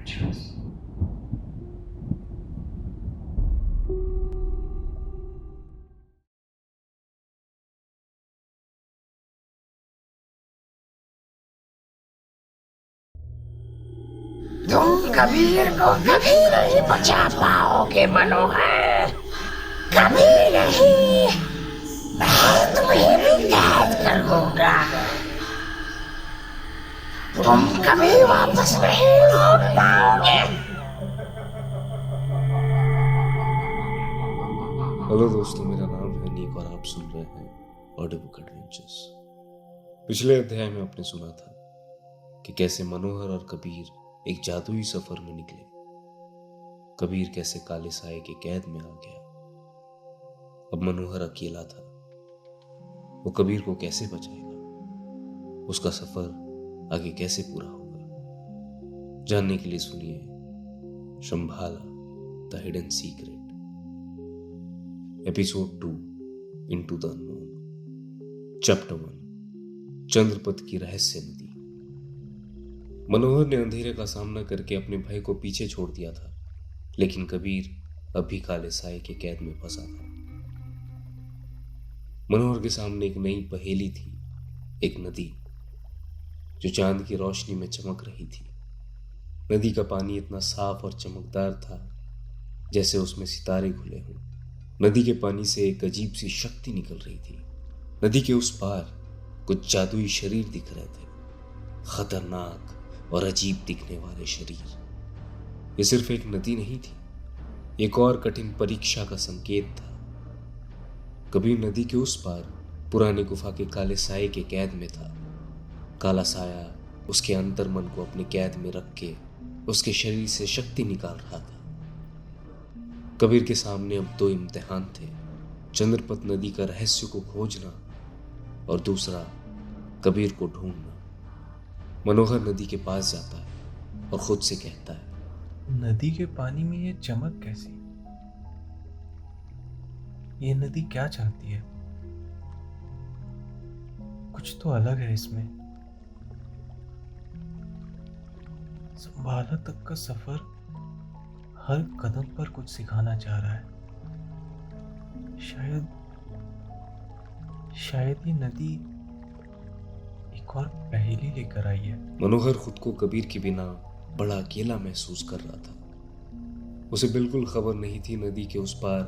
adventures. तुम कबीर को कभी नहीं बचा पाओगे मनोहर, कभी नहीं। मैं तुम्हें भी कैद कर लूंगा। तुम कभी वापस नहीं लौट पाओगे। हेलो दोस्तों, मेरा नाम है नीक और आप सुन रहे हैं ऑडियो बुक एडवेंचर्स। पिछले अध्याय में आपने सुना था कि कैसे मनोहर और कबीर एक जादुई सफर में निकले। कबीर कैसे काले साए के कैद में आ गया। अब मनोहर अकेला था। वो कबीर को कैसे बचाएगा, उसका सफर आगे कैसे पूरा होगा, जानने के लिए सुनिए Shambhala the hidden secret, episode 2 into the unknown, chapter 1 चंद्रपथ की रहस्य नदी। मनोहर ने अंधेरे का सामना करके अपने भय को पीछे छोड़ दिया था, लेकिन कबीर अब भी काले साए के कैद में फंसा था। मनोहर के सामने एक नई पहेली थी, एक नदी जो चांद की रोशनी में चमक रही थी। नदी का पानी इतना साफ और चमकदार था जैसे उसमें सितारे घुले हों। नदी के पानी से एक अजीब सी शक्ति निकल रही थी। नदी के उस पार कुछ जादुई शरीर दिख रहे थे, खतरनाक और अजीब दिखने वाले शरीर। ये सिर्फ एक नदी नहीं थी, एक और कठिन परीक्षा का संकेत था। कबीर नदी के उस पार पुराने गुफा के काले साए के कैद में था। काला साया उसके अंतर्मन को अपने कैद में रख के उसके शरीर से शक्ति निकाल रहा था। कबीर के सामने अब 2 इम्तिहान थे, चंद्रपथ नदी का रहस्य को खोजना और दूसरा कबीर को ढूंढना। मनोहर नदी के पास जाता है और खुद से कहता है, नदी के पानी में ये चमक कैसी? ये नदी क्या चाहती है? कुछ तो अलग है इसमें। संभाला तक का सफर हर कदम पर कुछ सिखाना चाह रहा है। शायद ये नदी एक और पहेली लेकर आई है। मनोहर खुद को कबीर के बिना बड़ा अकेला महसूस कर रहा था। उसे बिल्कुल खबर नहीं थी नदी के उस पार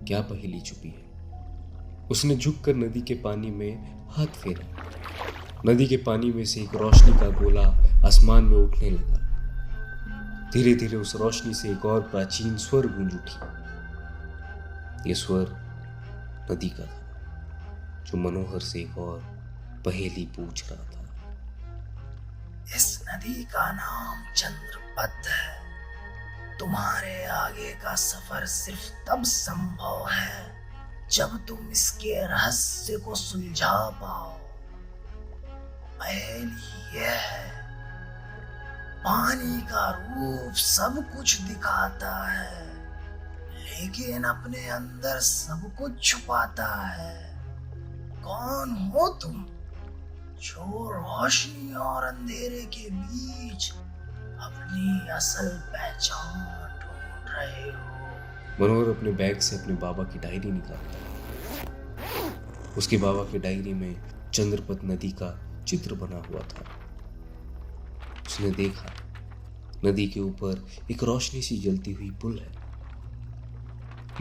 क्या पहेली छुपी है। उसने झुककर नदी के पानी में हाथ फेरा। नदी के पानी में से एक रोशनी का गोला आसमान में उठने लगा। धीरे धीरे उस रोशनी से एक और प्राचीन स्वर गूंज उठी। ये स्वर नदी का था, जो मनोहर से एक और पहेली पूछ रहा था। इस नदी का नाम चंद्रपथ है। तुम्हारे आगे का सफर सिर्फ तब संभव है जब तुम इसके रहस्य को सुलझा पाओ। पहेली यह है, पानी का रूप सब कुछ दिखाता है, लेकिन अपने अंदर सब कुछ छुपाता है। कौन हो तुम जो रोशनी और अंधेरे के बीच अपनी असल पहचान ढूंढ रहे हो? मनोहर अपने बैग से अपने बाबा की डायरी निकालता है। उसके बाबा की डायरी में चंद्रपथ नदी का चित्र बना हुआ था। उसने देखा नदी के ऊपर एक रोशनी सी जलती हुई पुल है।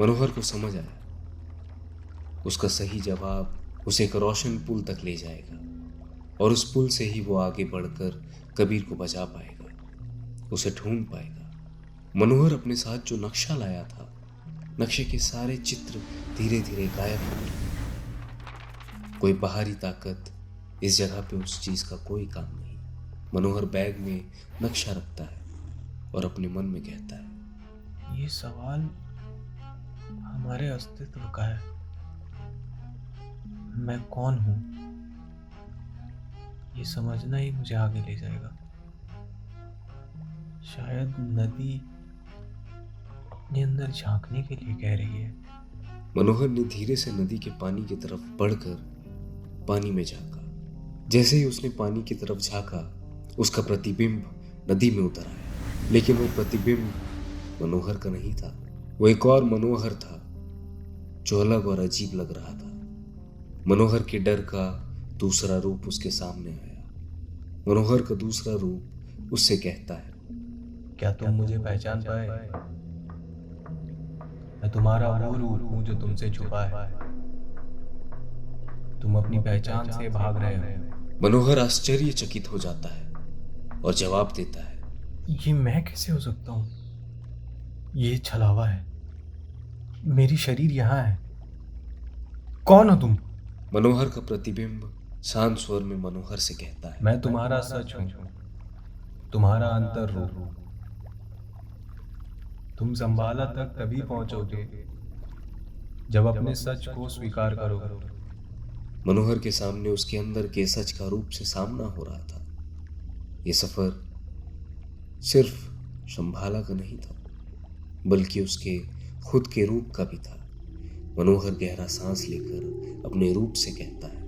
मनोहर को समझ आया, उसका सही जवाब उसे एक रोशन पुल तक ले जाएगा और उस पुल से ही वो आगे बढ़कर कबीर को बचा पाएगा, उसे ढूंढ पाएगा। मनोहर अपने साथ जो नक्शा लाया था, नक्शे के सारे चित्र धीरे धीरे गायब हो गए। कोई बाहरी ताकत इस जगह पे उस चीज का कोई काम नहीं। मनोहर बैग में नक्शा रखता है और अपने मन में कहता है, ये सवाल हमारे अस्तित्व का है। मैं कौन हूं? ये समझना ही मुझे आगे ले जाएगा। शायद नदी अपने अंदर झांकने के लिए कह रही है। मनोहर ने धीरे से नदी के पानी की तरफ बढ़कर पानी में झांका। जैसे ही उसने पानी की तरफ झांका, उसका प्रतिबिंब नदी में उतर आया। लेकिन वो प्रतिबिंब मनोहर का नहीं था। वो एक और मनोहर था जो अलग और अजीब लग रहा था। मनोहर के डर का दूसरा रूप उसके सामने आया। मनोहर का दूसरा रूप उससे कहता है, क्या तुम मुझे पहचान पाए? मैं तुम्हारा वो रूप हूं जो तुमसे छुपा है। तुम अपनी पहचान से भाग रहे हो। मनोहर आश्चर्यचकित हो जाता है और जवाब देता है, ये मैं कैसे हो सकता हूँ? ये छलावा है। मेरी शरीर यहाँ है। कौन हो तुम? मनोहर का प्रतिबिंब शांत स्वर में मनोहर से कहता है, मैं तुम्हारा सच हूँ, तुम्हारा अंतर रूप। तुम संभाला तक तभी पहुंचोगे जब अपने सच को स्वीकार करोगे। मनोहर के सामने उसके अंदर के सच का रूप से सामना हो रहा था। ये सफर सिर्फ संभाला का नहीं था, बल्कि उसके खुद के रूप का भी था। मनोहर गहरा सांस लेकर अपने रूप से कहता है,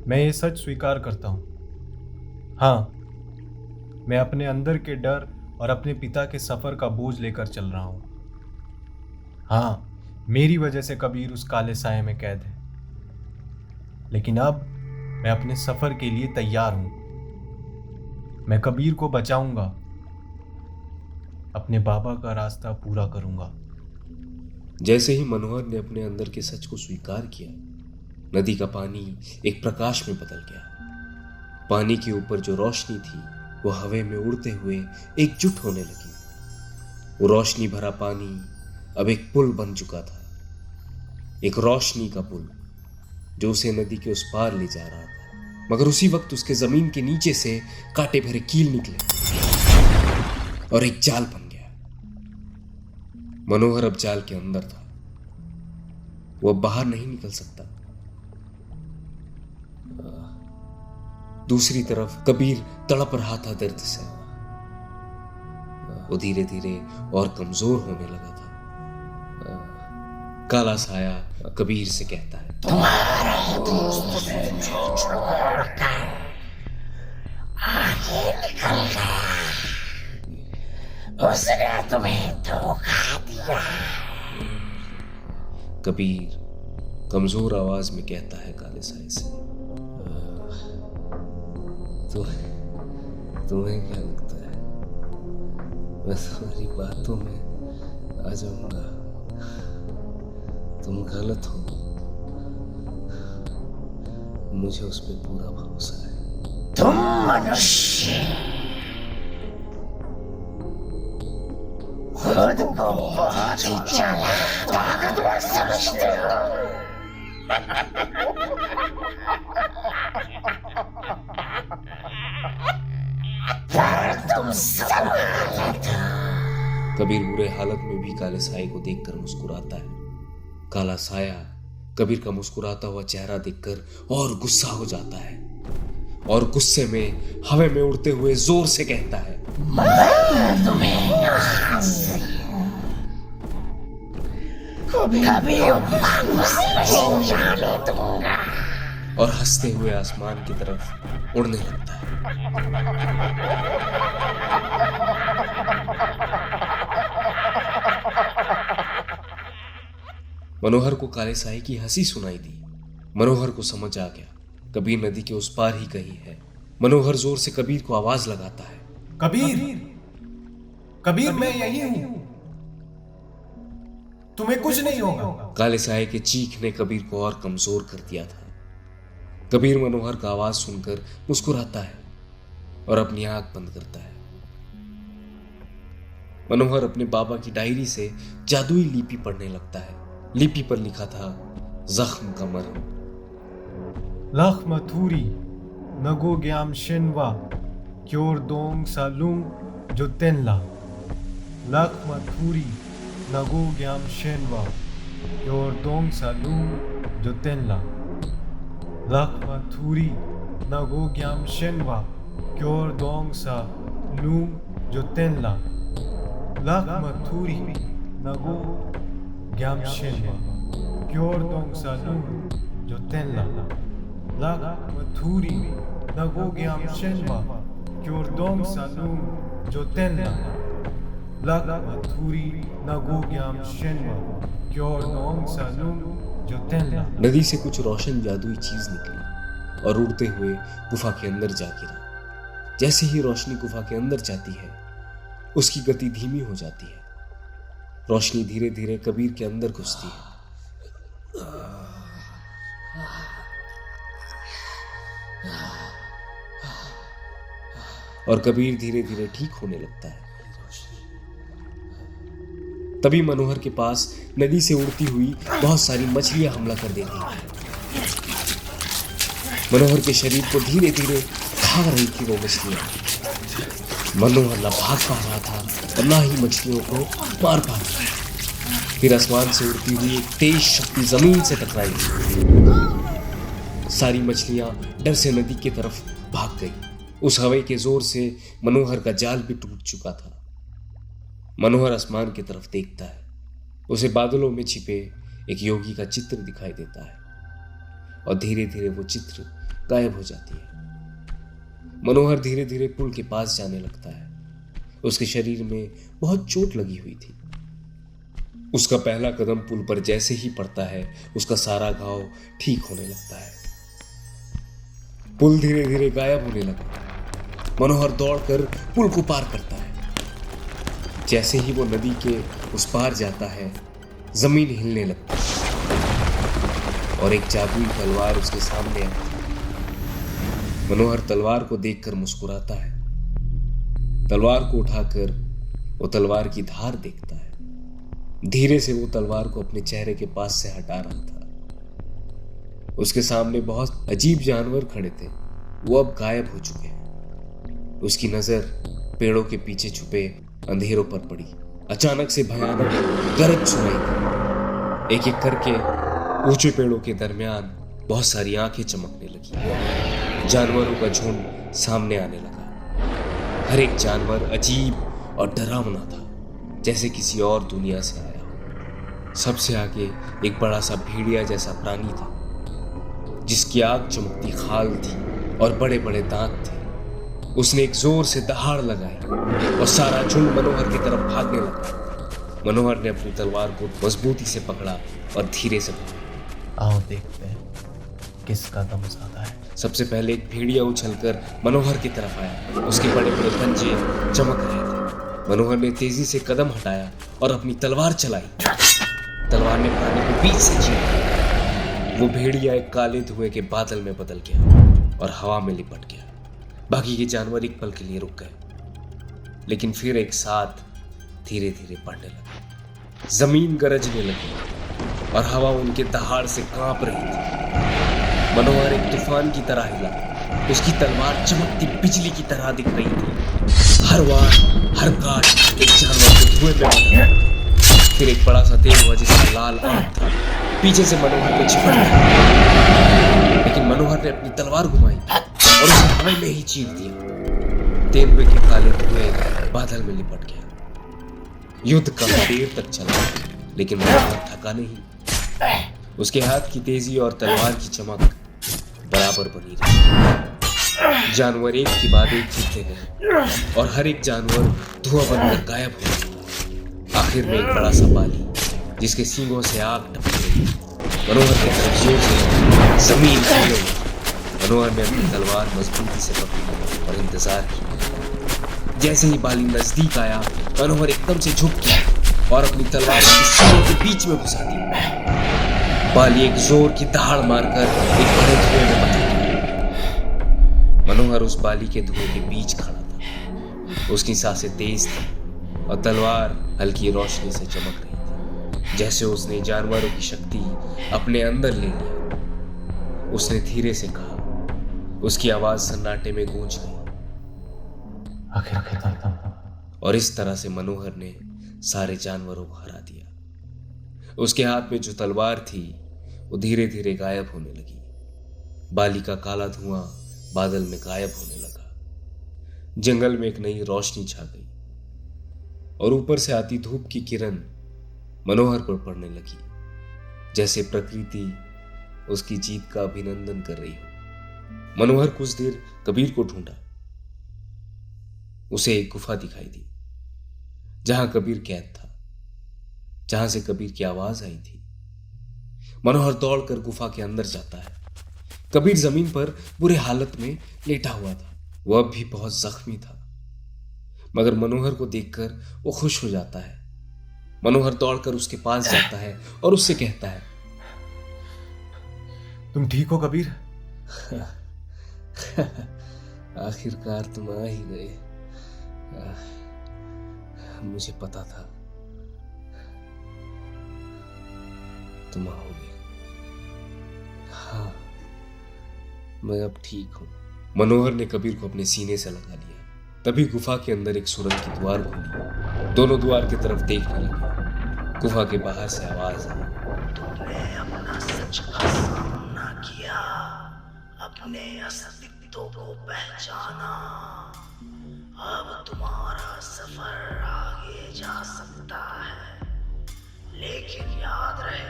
मैं ये सच स्वीकार करता हूँ। हाँ, मैं अपने अंदर के डर और अपने पिता के सफर का बोझ लेकर चल रहा हूँ। हाँ, मेरी वजह से कबीर उस काले साए में कैद है, लेकिन अब मैं अपने सफर के लिए तैयार हूँ। मैं कबीर को बचाऊंगा, अपने बाबा का रास्ता पूरा करूंगा। जैसे ही मनोहर ने अपने अंदर के सच को स्वीकार किया, नदी का पानी एक प्रकाश में बदल गया। पानी के ऊपर जो रोशनी थी वो हवा में उड़ते हुए एकजुट होने लगी। वो रोशनी भरा पानी अब एक पुल बन चुका था, एक रोशनी का पुल जो उसे नदी के उस पार ले जा रहा था। मगर उसी वक्त उसके जमीन के नीचे से कांटे भरे कील निकले और एक जाल बन गया। मनोहर अब जाल के अंदर था। वो अब बाहर नहीं निकल सकता। दूसरी तरफ कबीर तड़प रहा था दर्द से। वो धीरे धीरे और कमजोर होने लगा था। काला साया कबीर से कहता है, तुम्हारा दोस्त मुझे छोड़कर आगे निकल गया। उसने तुम्हें धोखा दिया। कबीर कमजोर आवाज में कहता है काले साए से, तुम्हें क्या लगता है मैं तुम्हारी बातों में आ जाऊंगा? तुम गलत हो। मुझे उस पर पूरा भरोसा है। तुम मनुष्य खुद को बहुत ही चालाक ताकतवर समझते हो। पर तुम सब गलत हो। कबीर बुरे हालत में भी काले साए को देखकर मुस्कुराता है। काला साया कबीर का मुस्कुराता हुआ चेहरा देखकर और गुस्सा हो जाता है और गुस्से में हवा में उड़ते हुए जोर से कहता है, मैं तुम्हें यहाँ से कभी वापस नहीं जाने दूंगा। और हंसते हुए आसमान की तरफ उड़ने लगता है। मनोहर को काले साए की हंसी सुनाई दी। मनोहर को समझ आ गया कबीर नदी के उस पार ही कहीं है। मनोहर जोर से कबीर को आवाज लगाता है, कबीर, कबीर, मैं यही हूं, तुम्हें कुछ नहीं होगा। काले साए के चीख ने कबीर को और कमजोर कर दिया था। कबीर मनोहर का आवाज सुनकर मुस्कुराता है और अपनी आंख बंद करता है। मनोहर अपने बाबा की डायरी से जादुई लिपि पढ़ने लगता है। लिपि पर लिखा था, जख्म का मरहम। लख मथुरी नगो ग्याम शिनवा क्योर दोंग सालुंग जो तेनला। लख मथुरी नगो ग्याम शिनवा क्योर दोंग सालुंग जो तेनला। लख मथुरी नगो ग्याम शिनवा क्योर दोंग सालुंग जो तेनला। लख मथुरी नगो ग्याम शिनवा क्योर दोंग सालुंग जो तेनला। लख मथुरी नगो game शिनवा Kyordong Salum Jotenla Lak Mathuri Nagogyam Shenwa Kyordong Salum Jotenla। नदी से कुछ रोशन जादुई चीज निकली और उड़ते हुए गुफा के अंदर जा गिरा। जैसे ही रोशनी गुफा के अंदर जाती है उसकी गति धीमी हो जाती है। रोशनी धीरे धीरे कबीर के अंदर घुसती है। और कबीर धीरे धीरे ठीक होने लगता है। तभी मनोहर के पास नदी से उड़ती हुई बहुत सारी मछलियां हमला कर देती हैं। मनोहर के शरीर को धीरे धीरे खा रही थी वो मछलियां। मनोहर न भाग पा रहा था और न ही मछलियों को मार पा रहा था। फिर आसमान से उड़ती हुई एक तेज शक्ति जमीन से टकराई। सारी मछलियां डर से नदी की तरफ भाग गई। उस हवा के जोर से मनोहर का जाल भी टूट चुका था। मनोहर आसमान की तरफ देखता है। उसे बादलों में छिपे एक योगी का चित्र दिखाई देता है और धीरे धीरे वो चित्र गायब हो जाती है। मनोहर धीरे धीरे पुल के पास जाने लगता है। उसके शरीर में बहुत चोट लगी हुई थी। उसका पहला कदम पुल पर जैसे ही पड़ता है उसका सारा घाव ठीक होने लगता है। पुल धीरे धीरे गायब होने लगा। मनोहर दौड़कर पुल को पार करता है। जैसे ही वो नदी के उस पार जाता है जमीन हिलने लगती है और एक जादुई तलवार उसके सामने आती है। मनोहर तलवार को देखकर मुस्कुराता है। तलवार को उठाकर वो तलवार की धार देखता है। धीरे से वो तलवार को अपने चेहरे के पास से हटा रहा था। उसके सामने बहुत अजीब जानवर खड़े थे। वो अब गायब हो चुके हैं। उसकी नजर पेड़ों के पीछे छुपे अंधेरों पर पड़ी। अचानक से भयानक गरज सुनाई दी। एक एक करके ऊंचे पेड़ों के दरमियान बहुत सारी आंखें चमकने लगी। जानवरों का झुंड सामने आने लगा। हर एक जानवर अजीब और डरावना था, जैसे किसी और दुनिया से आया हो। सबसे आगे एक बड़ा सा भेड़िया जैसा प्राणी था, जिसकी आग चमकती खाल थी और बड़े बड़े दांत थे। उसने एक जोर से दहाड़ लगाई और सारा झुंड मनोहर की तरफ भागने लगा। मनोहर ने अपनी तलवार को मजबूती से पकड़ा और धीरे से भागा। आओ देखते हैं किसका दम ज्यादा है। सबसे पहले एक भेड़िया उछलकर मनोहर की तरफ आया। उसके बड़े बड़े पंजे चमक रहे थे। मनोहर ने तेजी से कदम हटाया और अपनी तलवार चलाई। तलवार ने प्राणी को बीच से चीर दिया। वो भेड़िया एक काले धुएं के बादल में बदल गया और हवा में लिपट गया। बाकी के जानवर एक पल के लिए रुक गए, लेकिन फिर एक साथ धीरे धीरे बढ़ने लगे। जमीन गरजने लगी और हवा उनके दहाड़ से कांप रही थी। मनोहर एक तूफान की तरह हिला। उसकी तलवार चमकती बिजली की तरह दिख रही थी। हर वार हर काट एक जानवर को धुएं में बदला। फिर एक बड़ा सा तेज हुआ जिसका लाल आग था पीछे से मनोहर को चिपट गया, लेकिन मनोहर ने अपनी तलवार घुमाई और उसे हवा में ही चीर दिया। तेंदुए के काले धुएं बादल में लिपट गया। युद्ध काफी देर तक चला, लेकिन मनोहर थका नहीं। उसके हाथ की तेजी और तलवार की चमक बराबर बनी रही। जानवर एक के बाद एक जीतते गए और हर एक जानवर धुआं बनकर गायब हो गया। आखिर में एक बड़ा सा बाली, जिसके सींगों से आग टपक रही, मनोहर की तरफ जोर से जमीन हिल गई। मनोहर ने अपनी तलवार मजबूती से पकड़ी और इंतजार किया। जैसे ही बाली नजदीक आया, मनोहर एकदम से झुक गया और अपनी तलवार उसके सींगों के बीच में घुसा दी। बाली एक जोर की दहाड़ मारकर एक बड़े धुएं में बदल गया। मनोहर उस बाली के धुएं के बीच खड़ा था। उसकी सांसें तेज थी और तलवार हल्की रोशनी से चमक रही थी, जैसे उसने जानवरों की शक्ति अपने अंदर ले लिया। उसने धीरे से कहा। उसकी आवाज सन्नाटे में गूंज गई। और इस तरह से मनोहर ने सारे जानवरों को हरा दिया। उसके हाथ में जो तलवार थी वो धीरे धीरे गायब होने लगी। बाली का काला धुआं बादल में गायब होने लगा। जंगल में एक नई रोशनी छा गई और ऊपर से आती धूप की किरण मनोहर पर पड़ने लगी, जैसे प्रकृति उसकी जीत का अभिनंदन कर रही हो। मनोहर कुछ देर कबीर को ढूंढा, उसे एक गुफा दिखाई दी जहां कबीर कैद था, जहां से कबीर की आवाज आई थी। मनोहर दौड़कर गुफा के अंदर जाता है। कबीर जमीन पर बुरे हालत में लेटा हुआ था। वह अब भी बहुत जख्मी था, मगर मनोहर को देखकर वो खुश हो जाता है। मनोहर दौड़कर उसके पास जाता है और उससे कहता है, तुम ठीक हो कबीर? आखिरकार तुम आ ही गए। मुझे पता था तुम आओगे। हाँ, मैं अब ठीक हूं। मनोहर ने कबीर को अपने सीने से लगा लिया। तभी गुफा के अंदर एक सुरंग की द्वार खुली। दोनों द्वार की तरफ देखने लगे। गुफा के बाहर से आवाज आई, तुमने अपना सच का सामना किया, अपने अस्तित्व को पहचाना। अब तुम्हारा सफर आगे जा सकता है, लेकिन याद रहे,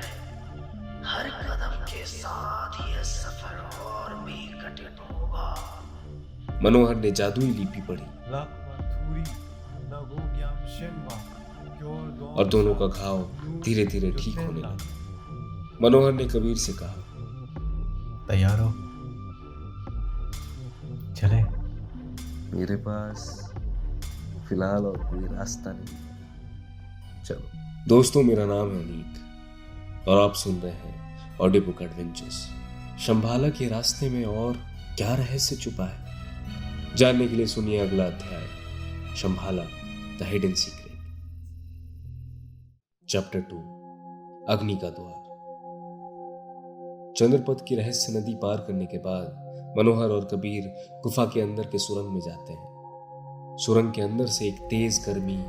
हर कदम के साथ यह सफर और भी कठिन होगा। मनोहर ने जादुई लिपि पढ़ी और दोनों का घाव धीरे धीरे ठीक होने लगा। मनोहर ने कबीर से कहा, तैयार हो? चले? मेरे पास फिलहाल और कोई रास्ता नहीं। चलो दोस्तों, मेरा नाम है अनीक और आप सुन रहे हैं ऑडियो बुक एडवेंचर्स। शंभाला के रास्ते में और क्या रहस्य छुपा है, जानने के लिए सुनिए अगला अध्याय, Shambhala the hidden secret. Chapter 2, अग्नि का द्वार। चंद्रपथ की रहस्य नदी पार करने के बाद मनोहर और कबीर गुफा के अंदर के सुरंग में जाते हैं। सुरंग के अंदर से एक तेज गर्मी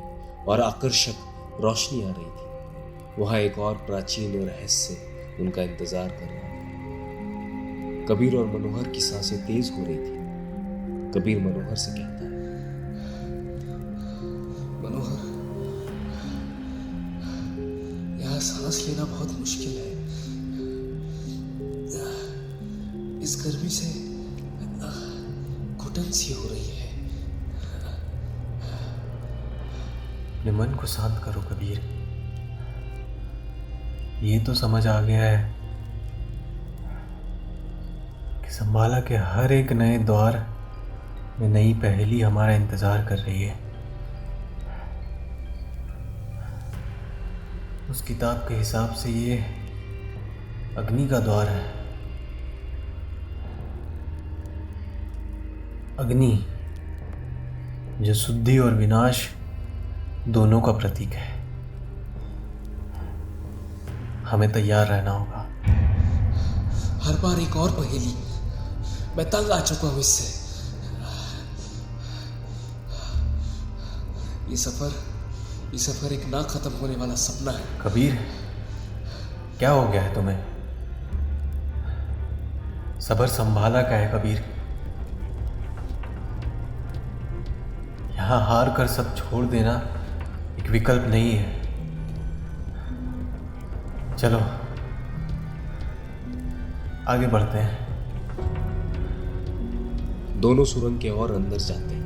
और आकर्षक रोशनी आ रही थी। वहां एक और प्राचीन रहस्य उनका इंतजार कर रहा था। कबीर और मनोहर की सांसें तेज हो रही थी। कबीर मनोहर से कहता है, मनोहर, यहां सांस लेना बहुत मुश्किल है। इस गर्मी से घुटन सी हो रही है। अपने मन को शांत करो कबीर। ये तो समझ आ गया है कि संभाला के हर एक नए द्वार में नई पहेली हमारा इंतजार कर रही है। उस किताब के हिसाब से ये अग्नि का द्वार है। अग्नि जो शुद्धि और विनाश दोनों का प्रतीक है। हमें तैयार रहना होगा। हर बार एक और पहेली, मैं तंग आ चुका हूं इससे। ये सफर एक ना खत्म होने वाला सपना है। कबीर, क्या हो गया है तुम्हें? सबर संभाला का है कबीर। यहां हार कर सब छोड़ देना एक विकल्प नहीं है। चलो आगे बढ़ते हैं। दोनों सुरंग के और अंदर जाते हैं।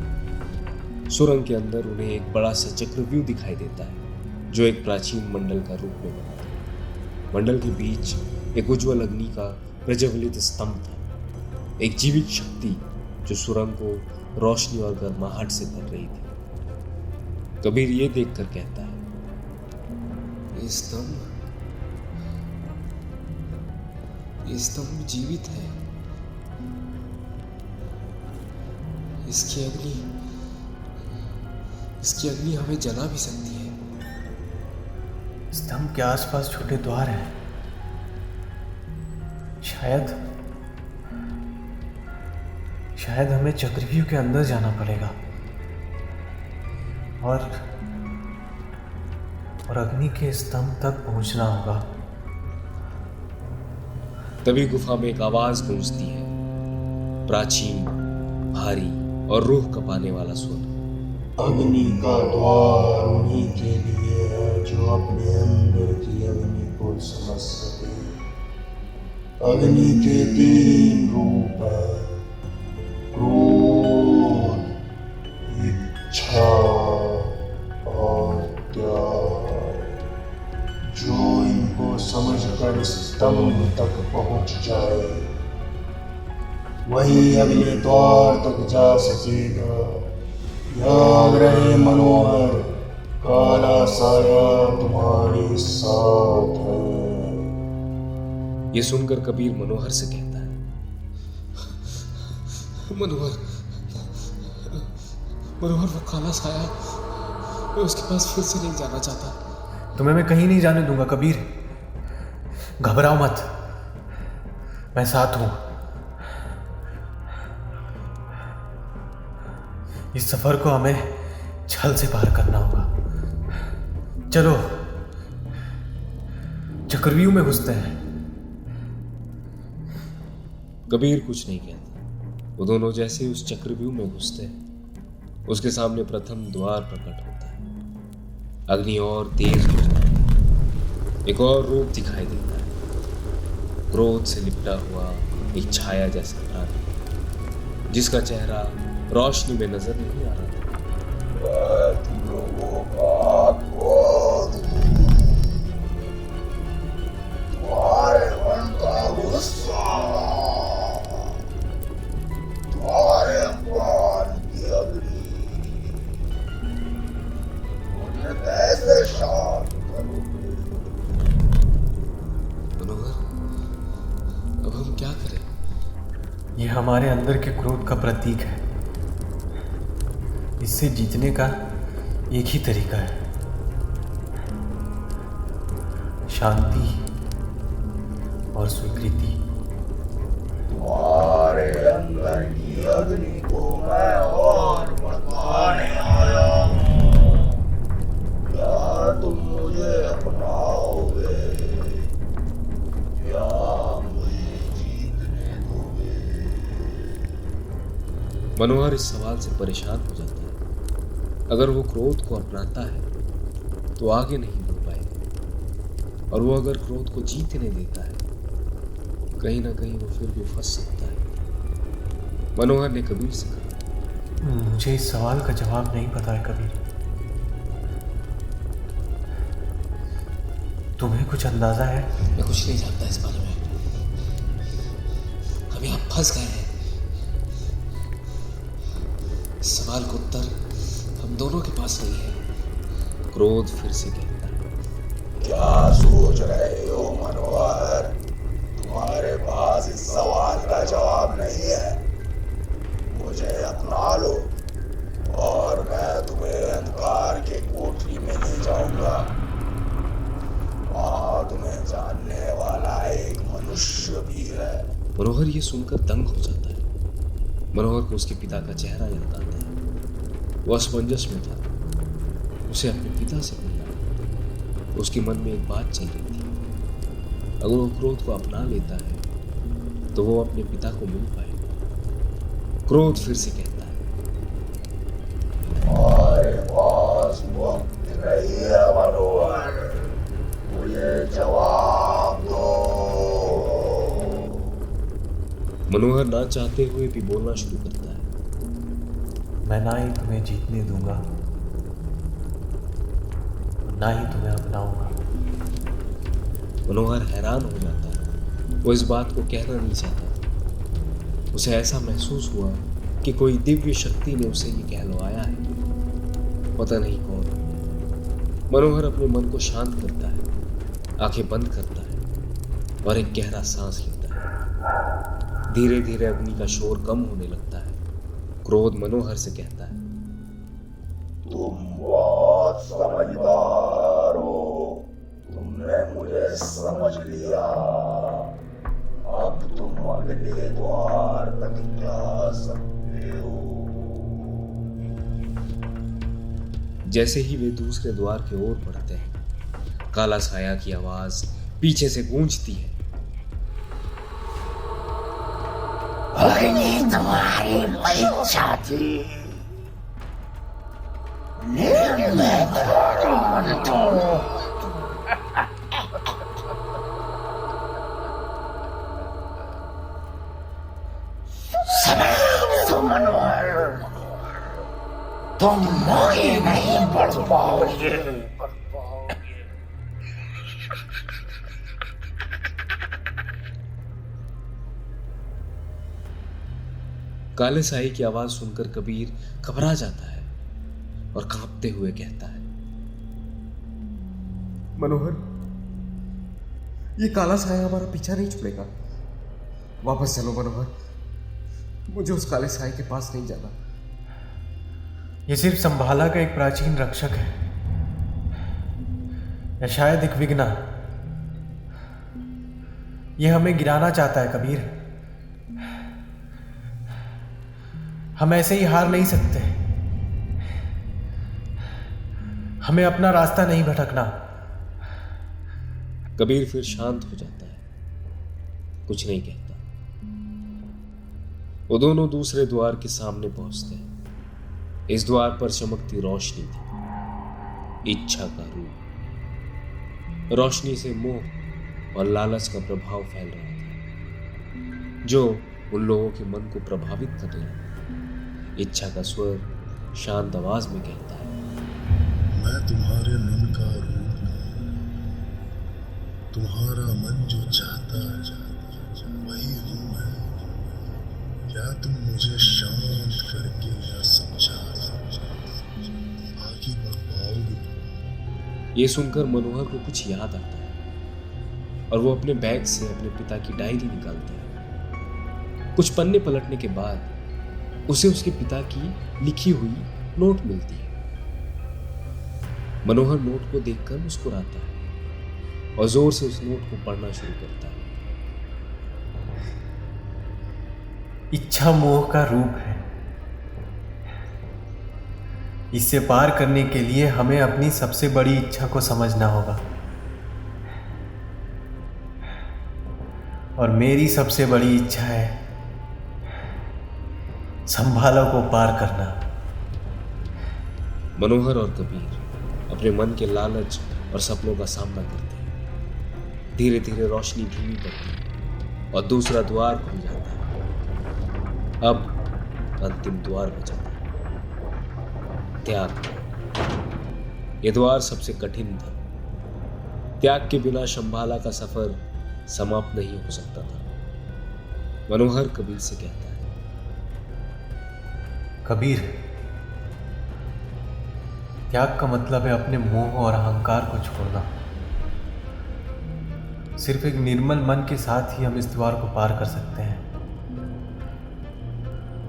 सुरंग के अंदर उन्हें एक बड़ा सा चक्रव्यूह दिखाई देता है जो एक प्राचीन मंडल का रूप में बना था। मंडल के बीच एक उज्ज्वल अग्नि का प्रज्वलित स्तंभ था, एक जीवित शक्ति जो सुरंग को रोशनी और गर्माहट से भर रही थी। कबीर ये देखकर कहता है, ये स्तंभ जीवित है। इसकी अग्नि हमें जला भी सकती है। स्तंभ के आसपास छोटे द्वार हैं। शायद हमें चक्रव्यूह के अंदर जाना पड़ेगा और अग्नि के स्तंभ तक पहुंचना होगा। तभी गुफा में एक आवाज गूंजती है, प्राचीन, भारी और रूह कपाने वाला स्वर। अग्नि का द्वार उन्हीं के लिए है जो अपने अंदर की अग्नि को समझ सके। अग्नि के 3 रूप है, क्रोध, इच्छा स्तंभ तक पहुंच जाए, वही अगले द्वार तक जा सकेगा। याद रहे मनोहर, काला साया तुम्हारे साथ है। ये सुनकर कबीर मनोहर से कहता है, मनोहर वो काला साया, मैं उसके पास फिर से नहीं जाना चाहता। तुम्हें मैं कहीं नहीं जाने दूंगा कबीर, घबराओ मत, मैं साथ हूं। इस सफर को हमें छल से पार करना होगा। चलो चक्रव्यूह में घुसते हैं। कबीर कुछ नहीं कहता। वो दोनों जैसे ही उस चक्रव्यूह में घुसते हैं, उसके सामने प्रथम द्वार प्रकट होता है। अग्नि और तेज हो जाती है। एक और रूप दिखाई देता है, क्रोध से लिपटा हुआ एक छाया जैसा प्राणी, जिसका चेहरा रोशनी में नजर नहीं आ रहा था। तुम लोगों का क्रोध, तुम्हारे मन का गुस्सा, तुम्हारे अपमान की अग्नि, मुझे कैसे शांत करोगे? मनोहर, अब हम क्या करें? ये हमारे अंदर के क्रोध का प्रतीक है। इससे जीतने का एक ही तरीका है, शांति और स्वीकृति। तुम्हारे अंदर की अग्नि को मैं और बताने आया हूँ। क्या तुम मुझे अपनाओगे या मुझे जीतने दोगे? मनोहर इस सवाल से परेशान हो जाता है। अगर वो क्रोध को अपनाता है तो आगे नहीं बढ़ पाएगा, और वो अगर क्रोध को जीतने देता है, कहीं ना कहीं वो फिर भी फंस सकता है। मनोहर ने कबीर से कहा, मुझे इस सवाल का जवाब नहीं पता है कबीर। तुम्हें कुछ अंदाजा है? मैं कुछ नहीं जानता इस बारे में। हम यहाँ फंस गए हैं। इस सवाल का उत्तर हम दोनों के पास नहीं है। क्रोध फिर से कहता है, क्या सोच रहे हो मनोहर? तुम्हारे पास इस सवाल का जवाब नहीं है। मुझे अपना लो और मैं तुम्हें अंधकार के कोठरी में ले जाऊंगा। वहां तुम्हें जानने वाला एक मनुष्य भी है। मनोहर ये सुनकर दंग हो जाता है। मनोहर को उसके पिता का चेहरा याद आता है। वो असमंजस में था। उसे अपने पिता से मिलना, उसके मन में एक बात चल रही थी। अगर वो क्रोध को अपना लेता है तो वो अपने पिता को मिल पाएगा। क्रोध फिर से कहता है, तुम्हारे पास वक्त नहीं है मनोहर, मुझे जवाब दो। मनोहर ना चाहते हुए भी बोलना शुरू करता है, मैं ना ही तुम्हें जीतने दूंगा, ना ही तुम्हें अपनाऊंगा। मनोहर हैरान हो जाता है। वो इस बात को कहना नहीं चाहता। उसे ऐसा महसूस हुआ कि कोई दिव्य शक्ति ने उसे ये कहलवाया है, पता नहीं कौन। मनोहर अपने मन को शांत करता है, आंखें बंद करता है और एक गहरा सांस लेता है। धीरे धीरे अग्नि का शोर कम होने लगता है। क्रोध मनोहर से कहता है, तुम बहुत समझदार हो, तुमने मुझे समझ लिया। अब तुम अगले द्वार तक जा सकते हो। जैसे ही वे दूसरे द्वार की ओर बढ़ते हैं, काला साया की आवाज पीछे से गूंजती है, अग्नि तुम्हारी परीक्षा थी, लेकिन मैं बलवंत हूं। समाप्त मनोहर, तुम आगे नहीं बढ़ पाओगे। काले साई की आवाज सुनकर कबीर घबरा जाता है और कांपते हुए कहता है, मनोहर, ये काला साया हमारा पीछा नहीं छोड़ेगा। वापस चलो मनोहर, मुझे उस काले साए के पास नहीं जाना। ये सिर्फ संभाला का एक प्राचीन रक्षक है, या शायद एक विघ्ना। ये हमें गिराना चाहता है कबीर। हम ऐसे ही हार नहीं सकते। हमें अपना रास्ता नहीं भटकना। कबीर फिर शांत हो जाता है, कुछ नहीं कहता। वो दोनों दूसरे द्वार के सामने पहुंचते हैं। इस द्वार पर चमकती रोशनी थी, इच्छा का रूप। रोशनी से मोह और लालच का प्रभाव फैल रहा था, जो उन लोगों के मन को प्रभावित करने लगा। इच्छा का स्वर शांत आवाज में कहता है, मैं तुम्हारे मन का रूप नहीं, तुम्हारा मन जो चाहता है वही हूं मैं। क्या तुम मुझे शांत करके या समझा आगे बढ़ पाओगे? ये सुनकर मनोहर को कुछ याद आता है और वो अपने बैग से अपने पिता की डायरी निकालता है। कुछ पन्ने पलटने के बाद उसे उसके पिता की लिखी हुई नोट मिलती है। मनोहर नोट को देखकर मुस्कुराता है और जोर से उस नोट को पढ़ना शुरू करता है। इच्छा मोह का रूप है। इससे पार करने के लिए हमें अपनी सबसे बड़ी इच्छा को समझना होगा। और मेरी सबसे बड़ी इच्छा है संभाला को पार करना। मनोहर और कबीर अपने मन के लालच और सपनों का सामना करते हैं। धीरे धीरे रोशनी धीमी पड़ती है और दूसरा द्वार खुल जाता है। अब अंतिम द्वार बचा था, त्याग। यह द्वार सबसे कठिन था। त्याग के बिना शंभाला का सफर समाप्त नहीं हो सकता था। मनोहर कबीर से कहता है, कबीर, त्याग का मतलब है अपने मोह और अहंकार को छोड़ना। सिर्फ एक निर्मल मन के साथ ही हम इस द्वार को पार कर सकते हैं।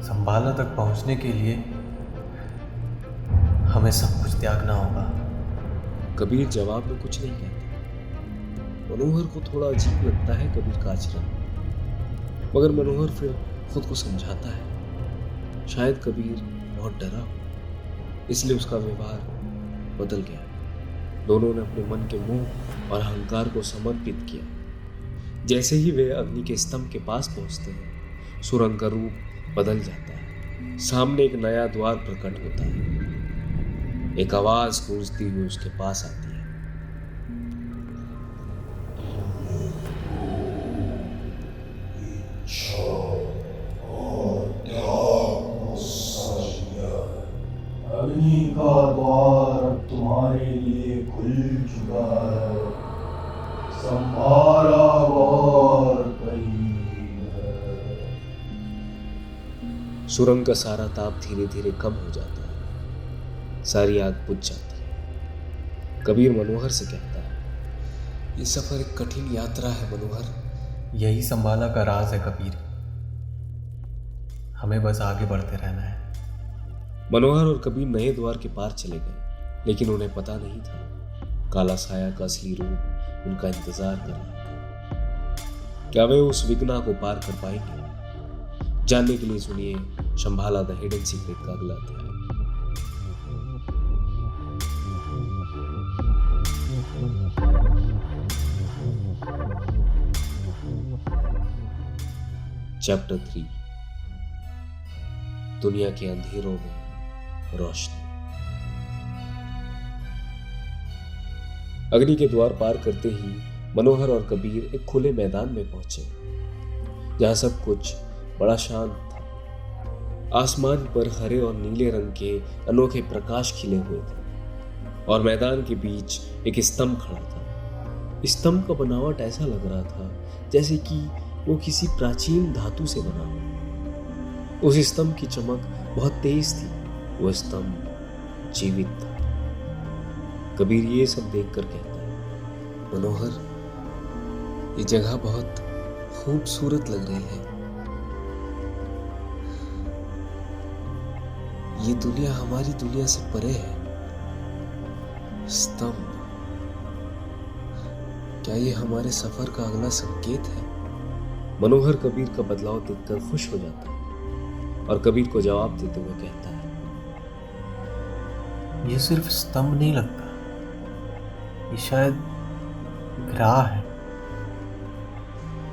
संभाला तक पहुंचने के लिए हमें सब कुछ त्यागना होगा। कबीर जवाब में कुछ नहीं कहता। मनोहर को थोड़ा अजीब लगता है कबीर का आचरण, मगर मनोहर फिर खुद को समझाता है शायद कबीर बहुत डरा हो, इसलिए उसका व्यवहार बदल गया। दोनों ने अपने मन के मोह और अहंकार को समर्पित किया। जैसे ही वे अग्नि के स्तंभ के पास पहुंचते हैं, सुरंग का रूप बदल जाता है। सामने एक नया द्वार प्रकट होता है। एक आवाज गूंजती हुई उसके पास आती है, अग्नि का द्वार अब तुम्हारे लिए खुल चुका है। संभाला और करीब है। सुरंग का सारा ताप धीरे धीरे कम हो जाता है। सारी आग बुझ जाती है। कबीर मनोहर से कहता है, ये सफर एक कठिन यात्रा है मनोहर। यही संभाला का राज है कबीर। हमें बस आगे बढ़ते रहना है। मनोहर और कबीर नए द्वार के पार चले गए, लेकिन उन्हें पता नहीं था काला साया का असली रूप उनका इंतजार कर रहा था। क्या वे उस विघ्ना को पार कर पाएंगे? जानने के लिए सुनिए शंभाला द हिडन सीक्रेट का अगला अध्याय। चैप्टर 3, दुनिया के अंधेरों में रोशनी। अग्नि के द्वार पार करते ही मनोहर और कबीर एक खुले मैदान में पहुंचे, जहां सब कुछ बड़ा शांत था। आसमान पर हरे और नीले रंग के अनोखे प्रकाश खिले हुए थे और मैदान के बीच एक स्तंभ खड़ा था। स्तंभ का बनावट ऐसा लग रहा था जैसे कि वो किसी प्राचीन धातु से बना हो। उस स्तंभ की चमक बहुत तेज थी। वह स्तंभ जीवित था। कबीर ये सब देखकर कहता है, मनोहर, ये जगह बहुत खूबसूरत लग रही है। ये दुनिया हमारी दुनिया से परे है। स्तंभ, क्या ये हमारे सफर का अगला संकेत है? मनोहर कबीर का बदलाव देखकर खुश हो जाता है और कबीर को जवाब देते हुए कहता है, ये सिर्फ स्तंभ नहीं लगता, ये शायद ग्राह है,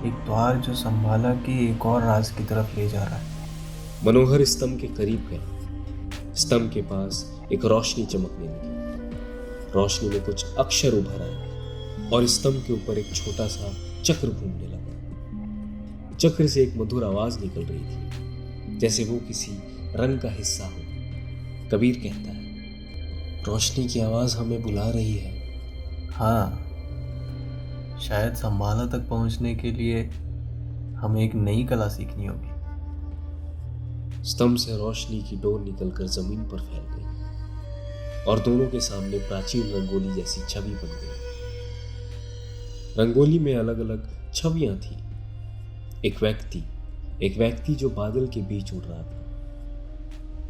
एक द्वार जो संभाला कि एक और राज की तरफ ले जा रहा है। मनोहर स्तंभ के करीब गया। स्तंभ के पास एक रोशनी चमकने लगी। रोशनी में कुछ अक्षर उभर आए और स्तंभ के ऊपर एक छोटा सा चक्र घूमने लगा। चक्र से एक मधुर आवाज निकल रही थी, जैसे वो किसी रंग का हिस्सा हो। कबीर कहता है, रोशनी की आवाज हमें बुला रही है। हाँ, शायद संभाला तक पहुंचने के लिए हमें एक नई कला सीखनी होगी। स्तंभ से रोशनी की डोर निकलकर जमीन पर फैल गई और दोनों के सामने प्राचीन रंगोली जैसी छवि बन गई। रंगोली में अलग अलग छवियां थी। एक व्यक्ति जो बादल के बीच उड़ रहा था।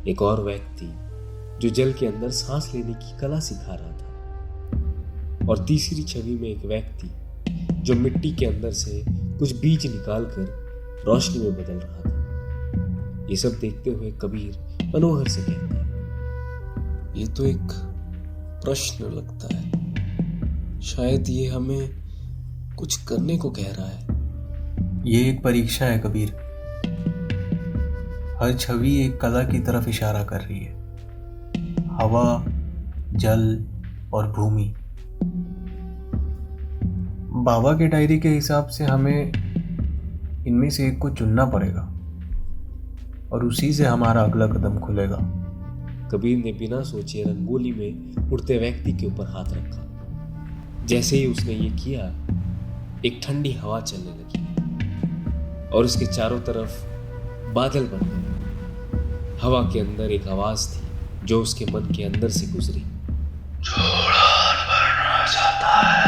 एक और व्यक्ति जो जल के अंदर सांस लेने की कला सिखा रहा था। और तीसरी छवि में एक व्यक्ति जो मिट्टी के अंदर से कुछ बीज निकालकर रोशनी में बदल रहा था। ये सब देखते हुए कबीर मनोहर से कहता है, ये तो एक प्रश्न लगता है। शायद ये हमें कुछ करने को कह रहा है। ये एक परीक्षा है कबीर। हर छवि एक कला की तरफ इशारा कर रही है। हवा, जल और भूमि। बाबा के डायरी के हिसाब से हमें इनमें से एक को चुनना पड़ेगा और उसी से हमारा अगला कदम खुलेगा। कबीर ने बिना सोचे रंगोली में उड़ते व्यक्ति के ऊपर हाथ रखा। जैसे ही उसने ये किया, एक ठंडी हवा चलने लगी और उसके चारों तरफ बादल बन गए। हवा के अंदर एक आवाज थी जो उसके मन के अंदर से गुजरी। जो उड़ान भरना चाहता है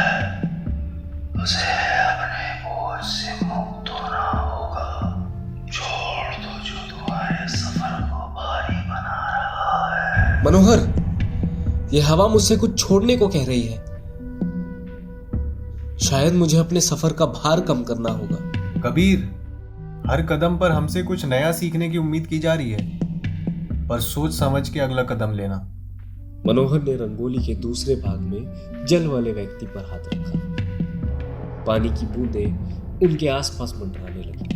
उसे अपने बोझ से मुक्त होना होगा। छोड़ दो जो तुम्हारे सफर को भारी बना रहा है। मनोहर, यह हवा मुझसे कुछ छोड़ने को कह रही है। शायद मुझे अपने सफर का भार कम करना होगा। कबीर, हर कदम पर हमसे कुछ नया सीखने की उम्मीद की जा रही है, पर सोच समझ के अगला कदम लेना। मनोहर ने रंगोली के दूसरे भाग में जल वाले व्यक्ति पर हाथ रखा। पानी की बूंदें उनके आसपास मंडराने लगी।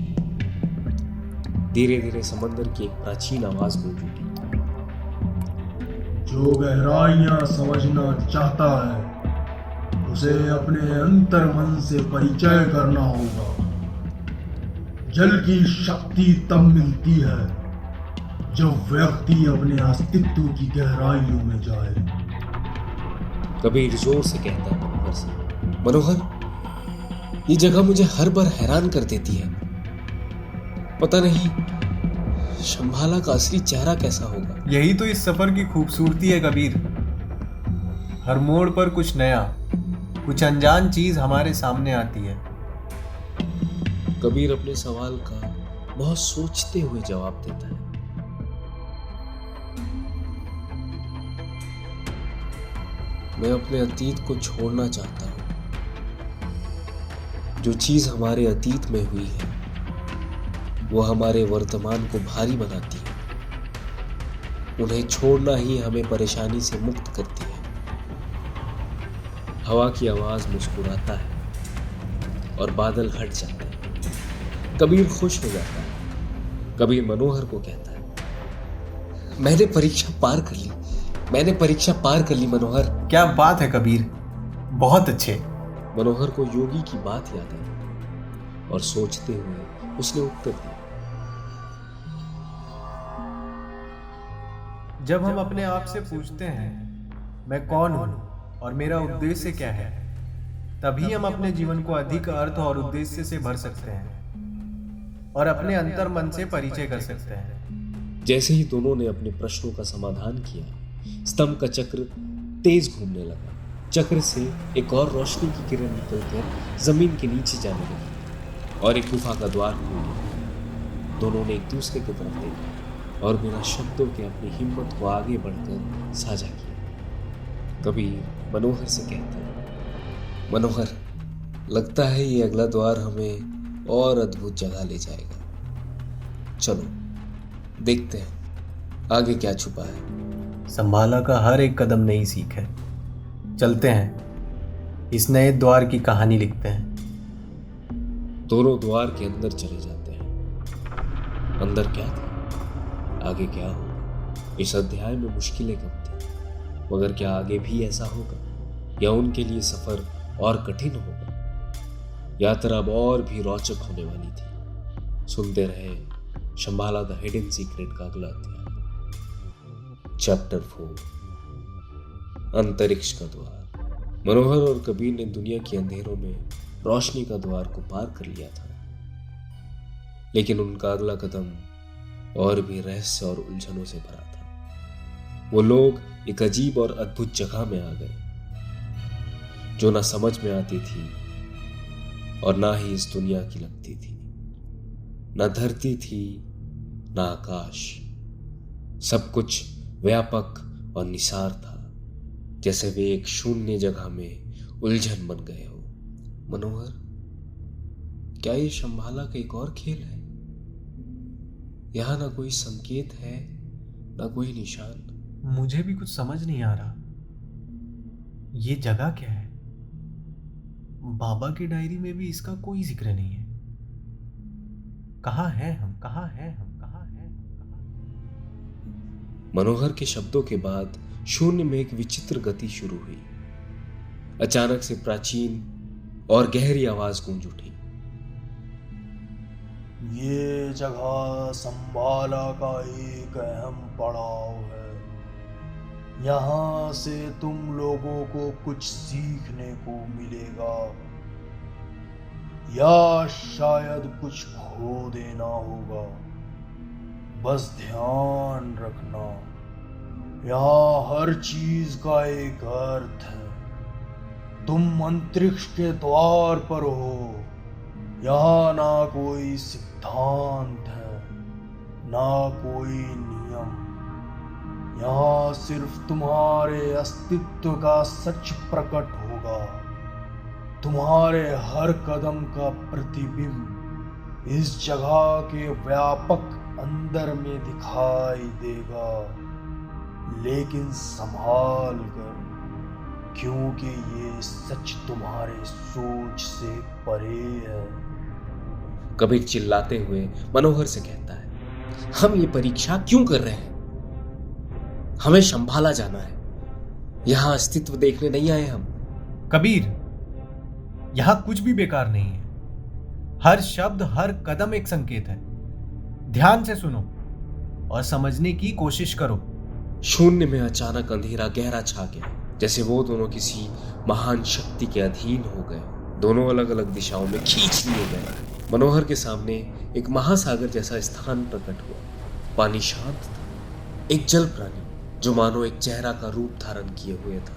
धीरे धीरे समंदर की एक प्राचीन आवाज गूंज उठी। जो गहराइयां समझना चाहता है उसे अपने अंतर मन से परिचय करना होगा। जल की शक्ति तब मिलती है जब व्यक्ति अपने अस्तित्व की गहराइयों में जाए। कबीर जोर से कहता है मनोहर से, मनोहर, ये जगह मुझे हर बार हैरान कर देती है। पता नहीं शंभाला का असली चेहरा कैसा होगा। यही तो इस सफर की खूबसूरती है कबीर। हर मोड़ पर कुछ नया, कुछ अनजान चीज हमारे सामने आती है। कबीर अपने सवाल का बहुत सोचते हुए जवाब देता है। मैं अपने अतीत को छोड़ना चाहता हूं। जो चीज हमारे अतीत में हुई है वो हमारे वर्तमान को भारी बनाती है। उन्हें छोड़ना ही हमें परेशानी से मुक्त करती है। हवा की आवाज मुस्कुराता है और बादल हट जाते हैं। कबीर खुश हो जाता है। कबीर मनोहर को कहता है, मैंने परीक्षा पार कर ली मनोहर। क्या बात है कबीर, बहुत अच्छे। मनोहर को योगी की बात याद आई और सोचते हुए उसने उत्तर दिया, जब हम अपने आप से पूछते हैं मैं कौन हूं और मेरा उद्देश्य क्या है, तभी हम अपने जीवन को अधिक अर्थ और उद्देश्य से भर सकते हैं और अपने अंतर मन से परिचय कर सकते हैं। जैसे ही दोनों ने अपने प्रश्नों का समाधान किया, स्तंभ का चक्र तेज घूमने लगा। चक्र से एक और रोशनी की किरण निकलकर जमीन के नीचे जाने लगी और एक गुफा का द्वार खुल गया। दोनों ने एक दूसरे की तरफ देखा और बिना शब्दों के अपनी हिम्मत को आगे बढ़कर साझा किया। कबीर मनोहर से कहते हैं, मनोहर, लगता है ये अगला द्वार हमें और अद्भुत जगह ले जाएगा। चलो देखते हैं आगे क्या छुपा है। संभाला का हर एक कदम नई सीख है। चलते हैं, इस नए द्वार की कहानी लिखते हैं। दोनों द्वार के अंदर चले जाते हैं। अंदर क्या था, आगे क्या होगा, इस अध्याय में मुश्किलें कम थी, मगर क्या आगे भी ऐसा होगा या उनके लिए सफर और कठिन होगा। यात्रा अब और भी रोचक होने वाली थी। सुनते रहे शंभाला द हिडन सीक्रेट का अगला अध्याय, चैप्टर 4, अंतरिक्ष का द्वार। मनोहर और कबीर ने दुनिया के अंधेरों में रोशनी का द्वार को पार कर लिया था, लेकिन उनका अगला कदम और भी रहस्य और उलझनों से भरा था। वो लोग एक अजीब और अद्भुत जगह में आ गए, जो ना समझ में आती थी और ना ही इस दुनिया की लगती थी। ना धरती थी, ना आकाश, सब कुछ व्यापक और निसार था, जैसे वे एक शून्य जगह में उलझन बन गए हो। मनोहर, क्या ये शंभाला का एक और खेल है? यहां ना कोई संकेत है, ना कोई निशान। मुझे भी कुछ समझ नहीं आ रहा। ये जगह क्या है? बाबा की डायरी में भी इसका कोई जिक्र नहीं है। कहाँ हैं हम, कहाँ हैं हम, कहाँ हैं हम, कहाँ हैं? मनोहर के शब्दों के बाद शून्य में एक विचित्र गति शुरू हुई। अचानक से प्राचीन और गहरी आवाज गूंज उठी। ये जगह संभाला का एक अहम पड़ाव है। यहाँ से तुम लोगों को कुछ सीखने को मिलेगा या शायद कुछ खो देना होगा। बस ध्यान रखना, यहाँ हर चीज का एक अर्थ है। तुम अंतरिक्ष के द्वार पर हो। यहाँ ना कोई सिद्धांत है, ना कोई नियम। यहाँ सिर्फ तुम्हारे अस्तित्व का सच प्रकट होगा। तुम्हारे हर कदम का प्रतिबिंब इस जगह के व्यापक अंदर में दिखाई देगा, लेकिन संभाल कर, क्योंकि ये सच तुम्हारे सोच से परे है। कबीर चिल्लाते हुए मनोहर से कहता है, हम ये परीक्षा क्यों कर रहे हैं? हमें शंभाला जाना है, यहां अस्तित्व देखने नहीं आए हम। कबीर, यहां कुछ भी बेकार नहीं है। हर शब्द, हर कदम एक संकेत है। ध्यान से सुनो और समझने की कोशिश करो। शून्य में अचानक अंधेरा गहरा छा गया, जैसे वो दोनों किसी महान शक्ति के अधीन हो गए। दोनों अलग अलग दिशाओं में खींच लिए गए। मनोहर के सामने एक महासागर जैसा स्थान प्रकट हुआ। पानी शांत था। एक जल प्राणी जो मानो एक चेहरा का रूप धारण किए हुए था,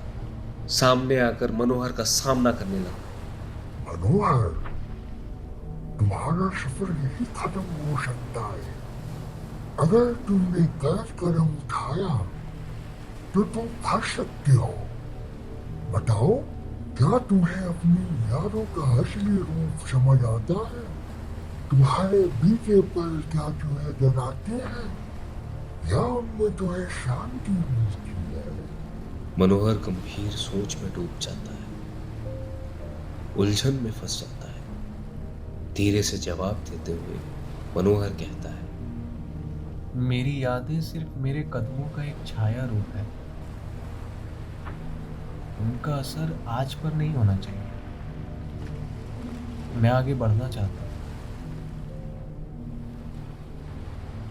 सामने आकर मनोहर का सामना करने लगा। मनोहर, तुम्हारा सफर यही खत्म हो सकता है। अगर तुमने गलत कदम उठाया तो तुम फंस सकते हो। बताओ, क्या तुम्हें अपनी यादों का असली रूप समझ आता है? तुम्हारे बीते पल क्या तुम्हें डराते हैं या उनमें तुम्हें शांति मिलती है? मनोहर गंभीर सोच में डूब जाता है, उलझन में फंस जाता है। धीरे से जवाब देते हुए मनोहर कहता है, मेरी यादें सिर्फ मेरे कदमों का एक छाया रूप है। उनका असर आज पर नहीं होना चाहिए। मैं आगे बढ़ना चाहता हूँ।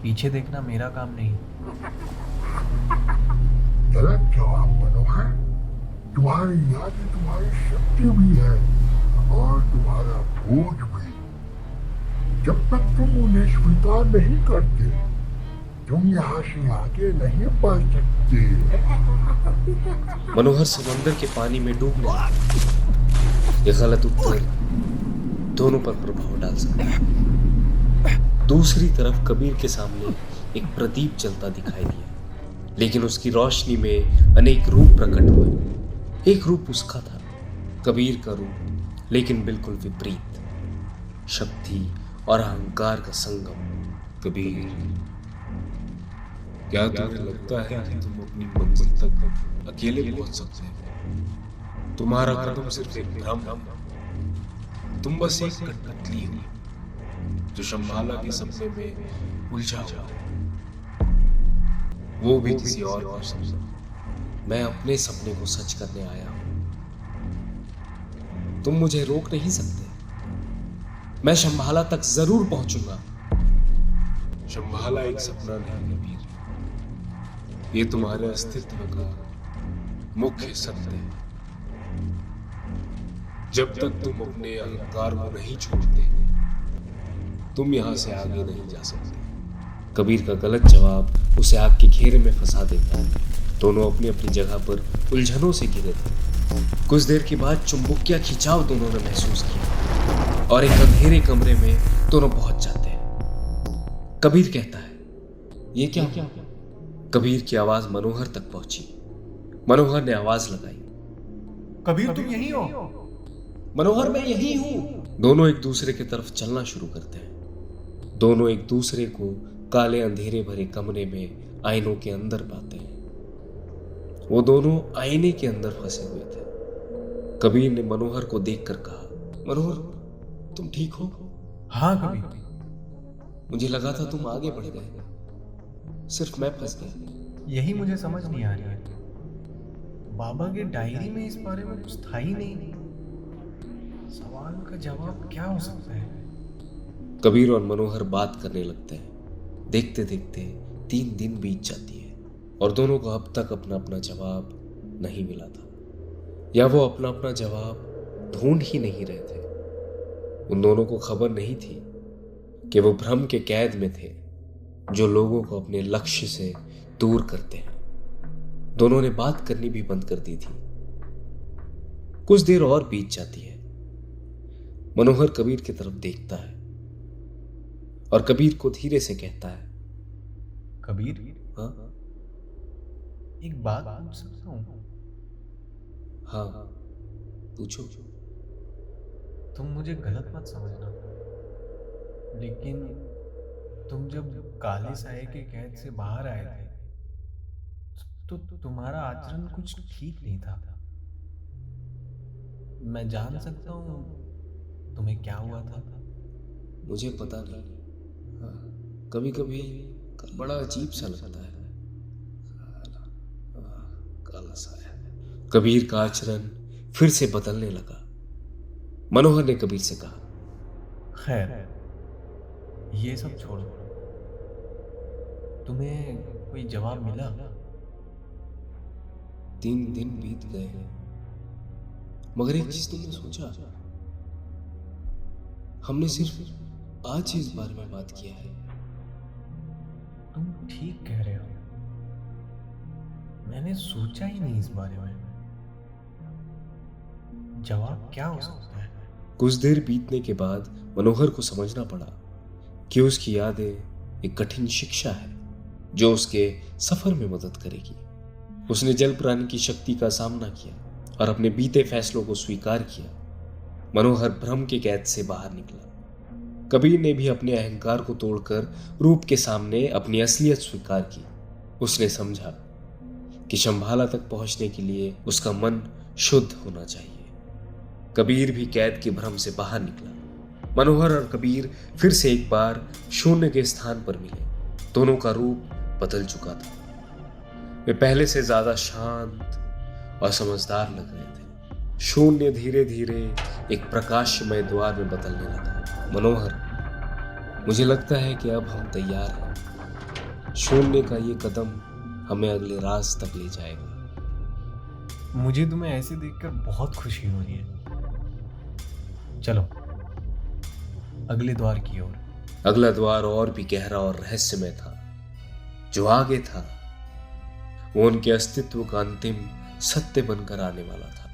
पीछे देखना मेरा काम नहीं। गलत जवाब मनोहर। तुम्हारी यादें तुम्हारी शक्ति भी है और तुम्हारा बोझ भी। जब तक तुम उन्हें स्वीकार नहीं करते, तुम यहाँ से आगे नहीं बढ़ सकते। मनोहर समंदर के पानी में डूबने लगा। यह गलत उत्तर दोनों पर प्रभाव डाल सकता है। दूसरी तरफ कबीर के सामने एक प्रदीप जलता दिखाई दिया, लेकिन उसकी रोशनी में अनेक रूप प्रकट हुए। एक रूप उसका था, कबीर का रूप, लेकिन बिल्कुल विपरीत। शक्ति और अहंकार का संगम। कबीर, क्या तुम्हें लगता है कि तुम अपनी मंजिल तक अकेले पहुंच सकते हो? तुम्हारा कदम सिर्फ एक भ्रम है। तुम बस एक कठपुतली हो जो शंभाला के सपने में उलझा हुआ है, वो भी किसी और का सपना। मैं अपने सपने को सच करने आया हूं। तुम मुझे रोक नहीं सकते। मैं शंभाला तक जरूर पहुंचूंगा। शंभाला एक सपना नहीं कबीर, ये तुम्हारे अस्तित्व का मुख्य सत्य है। जब तक तुम अपने अहंकार को नहीं छोड़ते, तुम यहां से आगे नहीं जा सकते। कबीर का गलत जवाब उसे आग के घेरे में फंसा देता है। दोनों अपनी अपनी जगह पर उलझनों से घिरे थे। कुछ देर के बाद चुंबकीय खिंचाव दोनों ने महसूस किया और एक अंधेरे कमरे में दोनों पहुंच जाते हैं। कबीर कहता है, ये क्या? कबीर की आवाज मनोहर तक पहुंची। मनोहर ने आवाज लगाई, कबीर तुम यहीं हो? मनोहर मैं यही हूं। दोनों एक दूसरे की तरफ चलना शुरू करते हैं। दोनों एक दूसरे को काले अंधेरे भरे कमरे में आईनों के अंदर पाते हैं। वो दोनों आईने के अंदर फंसे हुए थे। कबीर ने मनोहर को देखकर कहा, मनोहर तुम ठीक हो? हाँ कबीर। मुझे लगा था तुम आगे बढ़ गए, सिर्फ मैं फंस गया। यही मुझे समझ नहीं आ रही है। बाबा के डायरी में इस बारे में कुछ था ही नहीं। सवाल का जवाब क्या हो सकता है? कबीर और मनोहर बात करने लगते हैं। देखते देखते 3 दिन बीत जाती है और दोनों को अब तक अपना अपना जवाब नहीं मिला था, या वो अपना अपना जवाब ढूंढ ही नहीं रहे थे। उन दोनों को खबर नहीं थी कि वो भ्रम के कैद में थे जो लोगों को अपने लक्ष्य से दूर करते हैं। दोनों ने बात करनी भी बंद कर दी थी। कुछ देर और बीत जाती है। मनोहर कबीर की तरफ देखता है और कबीर को धीरे से कहता है, कबीर, हाँ एक बात पूछ सकता हूँ? हाँ पूछो। तुम मुझे गलत मत समझना, लेकिन तुम जब काले साये के कैद से बाहर आए थे तो तुम्हारा आचरण कुछ ठीक नहीं था। मैं जान सकता हूँ तुम्हें क्या हुआ था? मुझे पता नहीं, कभी कभी बड़ा अजीब सा लगता है। काला साया। कबीर का आचरण फिर से बदलने लगा। मनोहर ने कबीर से कहा, खैर ये सब छोड़ो, तुम्हें कोई जवाब मिला? 3 दिन बीत गए हैं, मगर एक चीज तुमने सोचा? हमने सिर्फ आज ही इस बारे में बात किया है। तुम ठीक कह रहे हो, मैंने सोचा ही नहीं इस बारे में। जवाब क्या हो सकता है? कुछ देर बीतने के बाद मनोहर को समझना पड़ा कि उसकी यादें एक कठिन शिक्षा है जो उसके सफर में मदद करेगी। उसने जल प्राणी की शक्ति का सामना किया और अपने बीते फैसलों को स्वीकार किया। मनोहर भ्रम के कैद से बाहर निकला। कबीर ने भी अपने अहंकार को तोड़कर रूप के सामने अपनी असलियत स्वीकार की। उसने समझा कि शंभाला तक पहुंचने के लिए उसका मन शुद्ध होना चाहिए। कबीर भी कैद के भ्रम से बाहर निकला। मनोहर और कबीर फिर से एक बार शून्य के स्थान पर मिले। दोनों का रूप बदल चुका था। वे पहले से ज्यादा शांत और समझदार लग रहे थे। शून्य धीरे धीरे एक प्रकाशमय द्वार में बदलने लगा। मनोहर, मुझे लगता है कि अब हम तैयार हैं। शून्य का ये कदम हमें अगले राज तक ले जाएगा। मुझे तुम्हें ऐसे देखकर बहुत खुशी हो रही है। चलो अगले द्वार की ओर। अगला द्वार और भी गहरा और रहस्यमय था। जो आगे था वो उनके अस्तित्व का अंतिम सत्य बनकर आने वाला था।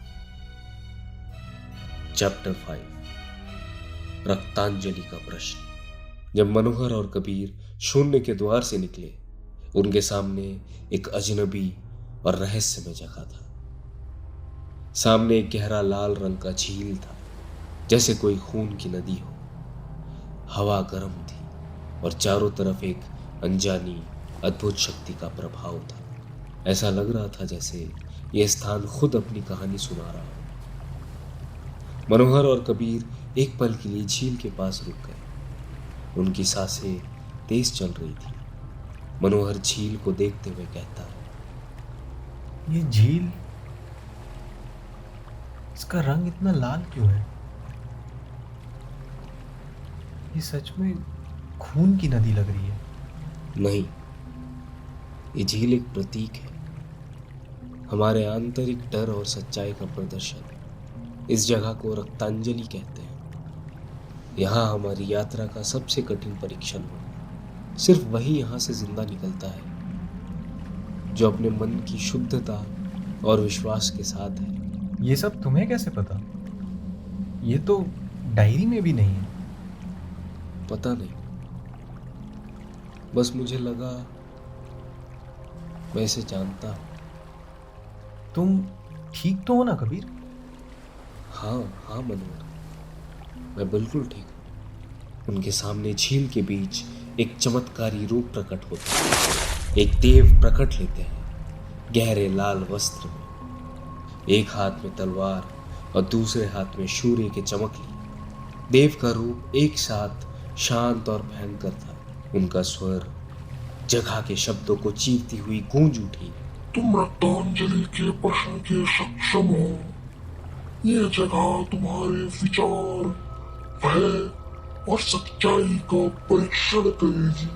चैप्टर 5, रक्तांजलि का प्रश्न। जब मनोहर और कबीर शून्य के द्वार से निकले, उनके सामने एक अजनबी और रहस्यमय जगह था। सामने एक गहरा लाल रंग का झील था, जैसे कोई खून की नदी हो। हवा गर्म थी और चारों तरफ एक अनजानी अद्भुत शक्ति का प्रभाव था। ऐसा लग रहा था जैसे यह स्थान खुद अपनी कहानी सुना रहा हो। मनोहर और कबीर एक पल के लिए झील के पास रुक गए। उनकी सांसें तेज चल रही थी। मनोहर झील को देखते हुए कहता, ये झील, इसका रंग इतना लाल क्यों है? ये सच में खून की नदी लग रही है। नहीं, ये झील एक प्रतीक है, हमारे आंतरिक डर और सच्चाई का प्रदर्शन। इस जगह को रक्तांजलि कहते हैं। यहाँ हमारी यात्रा का सबसे कठिन परीक्षण हो। सिर्फ वही यहाँ से जिंदा निकलता है जो अपने मन की शुद्धता और विश्वास के साथ है। ये सब तुम्हें कैसे पता? ये तो डायरी में भी नहीं है। पता नहीं, बस मुझे लगा मैं इसे जानता हूँ। तुम ठीक तो हो ना कबीर? हाँ हाँ मनोहर, मैं बिल्कुल ठीक हूँ। उनके सामने झील के बीच एक चमत्कारी रूप प्रकट होता है। एक देव प्रकट लेते हैं, गहरे लाल वस्त्र में, एक हाथ में तलवार और दूसरे हाथ में सूर्य की चमक ली। देव का रूप एक साथ शांत और भयंकर था। उनका स्वर जगह के शब्दों को चीरती हुई गूंज उठी। तुम रक्तांजलि के प्रश्न के सक्षम हो। ये जगह तुम्हारे विचार, भय और सच्चाई का परीक्षण करेगी।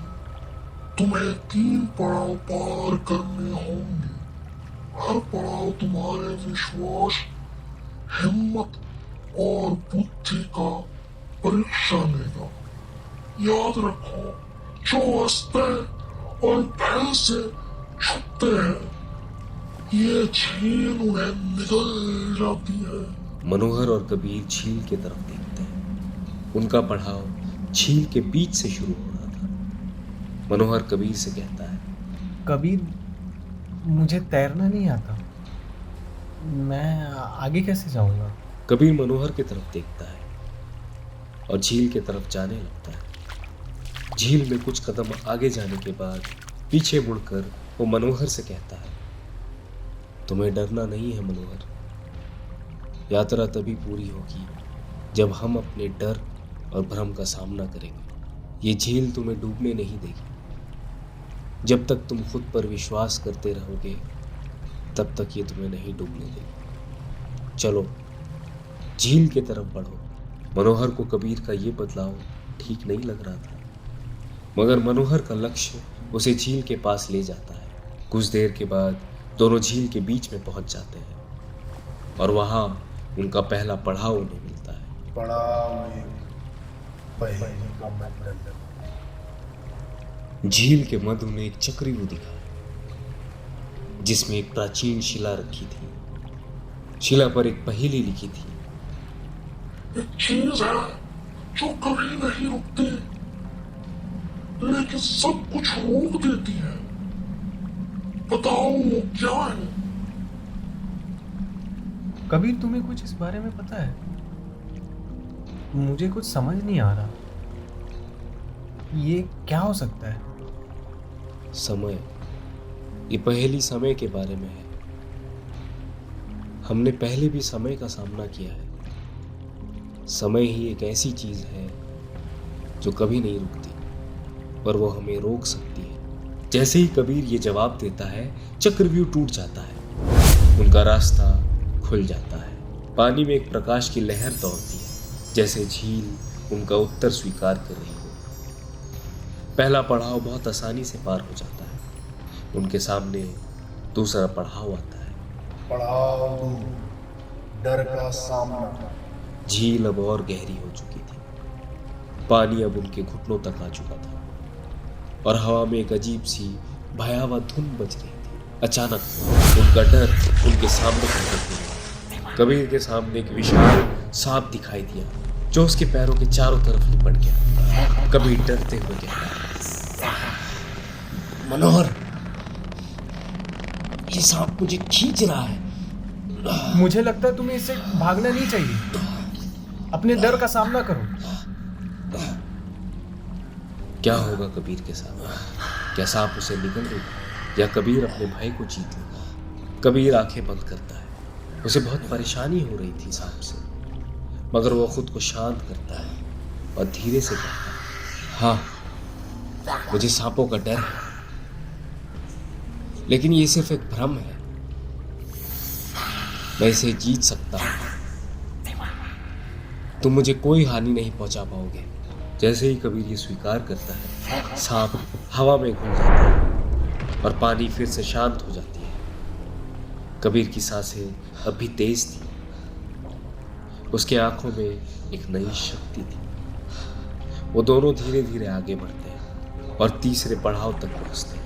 तुम्हें 3 पड़ाव पार करने होंगे। हर पड़ाव तुम्हारे विश्वास, हिम्मत और बुद्धि का परीक्षा लेगा। याद रखो, जो हंसते और भय से छुपते हैं, ये झील उन्हें निगल जाती है। मनोहर और कबीर झील की तरफ देखते हैं। उनका पड़ाव झील के बीच से शुरू हो रहा था। मनोहर कबीर से कहता है, कबीर, मुझे तैरना नहीं आता, मैं आगे कैसे जाऊंगा? कबीर मनोहर की तरफ देखता है और झील की तरफ जाने लगता है। झील में कुछ कदम आगे जाने के बाद पीछे मुड़कर वो मनोहर से कहता है, तुम्हें डरना नहीं है मनोहर। यात्रा तभी पूरी होगी जब हम अपने डर और भ्रम का सामना करेंगे। ये झील तुम्हें डूबने नहीं देगी। जब तक तुम खुद पर विश्वास करते रहोगे, तब तक ये तुम्हें नहीं डूबने देगी। चलो, झील की तरफ बढ़ो। मनोहर को कबीर का ये बदलाव ठीक नहीं लग रहा था, मगर मनोहर का लक्ष्य उसे झील के पास ले जाता है। कुछ देर के बाद दोनों झील के बीच में पहुंच जाते हैं और वहां उनका पहला पड़ाव उन्हें मिलता है। पड़ाव एक, पहेली का मंडल। झील के मध्य में एक चक्रव्यूह दिखा, जिसमें एक प्राचीन शिला रखी थी। शिला पर एक पहेली लिखी थी। एक चीज है जो कभी नहीं रुकती, लेकिन सब कुछ रोक देती है। बताओ वो क्या है? कबीर, तुम्हें कुछ इस बारे में पता है? मुझे कुछ समझ नहीं आ रहा। ये क्या हो सकता है? समय। ये पहेली समय के बारे में है। हमने पहले भी समय का सामना किया है। समय ही एक ऐसी चीज है जो कभी नहीं रुकती, पर वो हमें रोक सकती है। जैसे ही कबीर ये जवाब देता है, चक्रव्यूह टूट जाता है। उनका रास्ता खुल जाता है। पानी में एक प्रकाश की लहर दौड़ती है, जैसे झील उनका उत्तर स्वीकार कर रही हो। पहला पड़ाव बहुत आसानी से पार हो जाता है। उनके सामने दूसरा पड़ाव आता है। पड़ाव 2, डर का सामना। झील अब और गहरी हो चुकी थी। पानी अब उनके घुटनों तक आ चुका था और हवा में एक अजीब सी भयावह धुन बज रही थी। अचानक उनका डर उनके सामने प्रकट हुआ। कबीर के सामने एक विशाल सांप दिखाई दिया जो उसके पैरों के चारों तरफ लिपट गया। कबीर डरते हुए कहता, मनोहर, ये सांप मुझे खींच रहा है। मुझे लगता है तुम्हें इससे भागना नहीं चाहिए। अपने डर का सामना करो। क्या होगा कबीर के सामने? क्या सांप उसे निगल लेगा या कबीर अपने भय को जीत लेगा? कबीर आंखें बंद करता है। उसे बहुत परेशानी हो रही थी सांप से, मगर वो खुद को शांत करता है और धीरे से कहता है, हाँ, मुझे सांपों का डर है, लेकिन ये सिर्फ एक भ्रम है। मैं इसे जीत सकता हूं। तुम मुझे कोई हानि नहीं पहुंचा पाओगे। जैसे ही कबीर ये स्वीकार करता है, सांप हवा में घुल जाता है और पानी फिर से शांत हो जाती है। कबीर की सांसें अब भी तेज थी। उसके आंखों में एक नई शक्ति थी। वो दोनों धीरे धीरे आगे बढ़ते हैं और तीसरे पड़ाव तक पहुंचते हैं।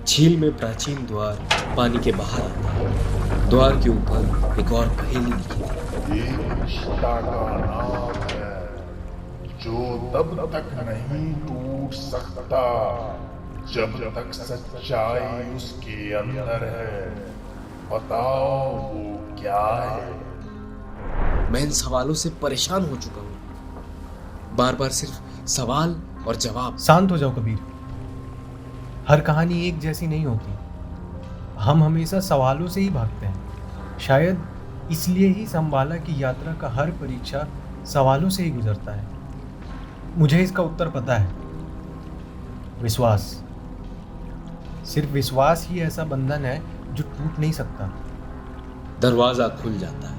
झील में प्राचीन द्वार पानी के बाहर आता है। द्वार के ऊपर एक और पहेली लिखी थी। ये रिश्ता का नाम है जो तब तक नहीं टूट सकता जब तक सच्चाई उसके अंदर है। बताओ वो क्या है? मैं इन सवालों से परेशान हो चुका हूं। बार बार सिर्फ सवाल और जवाब। शांत हो जाओ कबीर। हर कहानी एक जैसी नहीं होती। हम हमेशा सवालों से ही भागते हैं। शायद इसलिए ही संभाला की यात्रा का हर परीक्षा सवालों से ही गुजरता है। मुझे इसका उत्तर पता है। विश्वास। सिर्फ विश्वास ही ऐसा बंधन है जो टूट नहीं सकता। दरवाजा खुल जाता है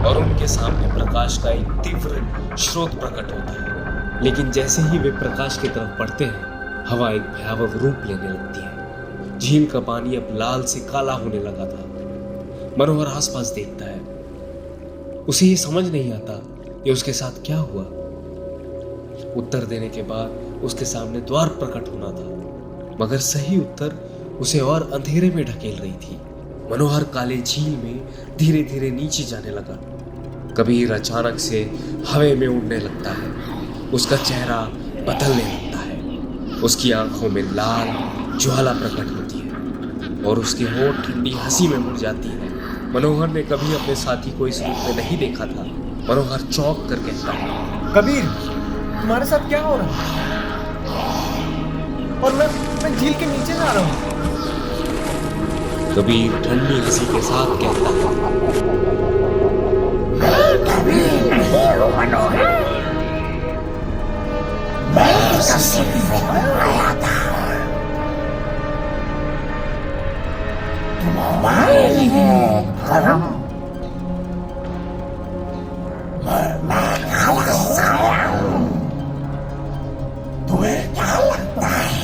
और उनके सामने प्रकाश का एक तीव्र स्रोत प्रकट होता है। लेकिन जैसे ही वे प्रकाश की तरफ बढ़ते हैं, हवा एक भयावह रूप लेने लगती है। झील का पानी अब लाल से काला होने लगा था। मनोहर आसपास देखता है। उसे ये समझ नहीं आता कि उसके साथ क्या हुआ। उत्तर देने के बाद उसके सामने द्वार प्रकट होना था, मगर सही उत्तर उसे और अंधेरे में ढकेल रही थी। मनोहर काले झील में धीरे धीरे नीचे जाने लगा। कबीर अचानक से हवा में उड़ने लगता है। उसका चेहरा बदलने लगता है। उसकी आंखों में लाल ज्वाला प्रकट होती है और उसके होंठ ठंडी हंसी में मुड़ जाती है। मनोहर ने कभी अपने साथी को इस रूप में नहीं देखा था। मनोहर चौंक कर कहता है, कबीर, तुम्हारे साथ क्या हो रहा है? और मैं झील के नीचे जा रहा हूँ। कबीर ठंडी हंसी के साथ कहता है, कबीर नहीं हूँ मनोहर, मैं तो सिर्फ आया था तुम्हारे लिए करम। मैं काला साया हूँ। तुम्हें क्या लगता है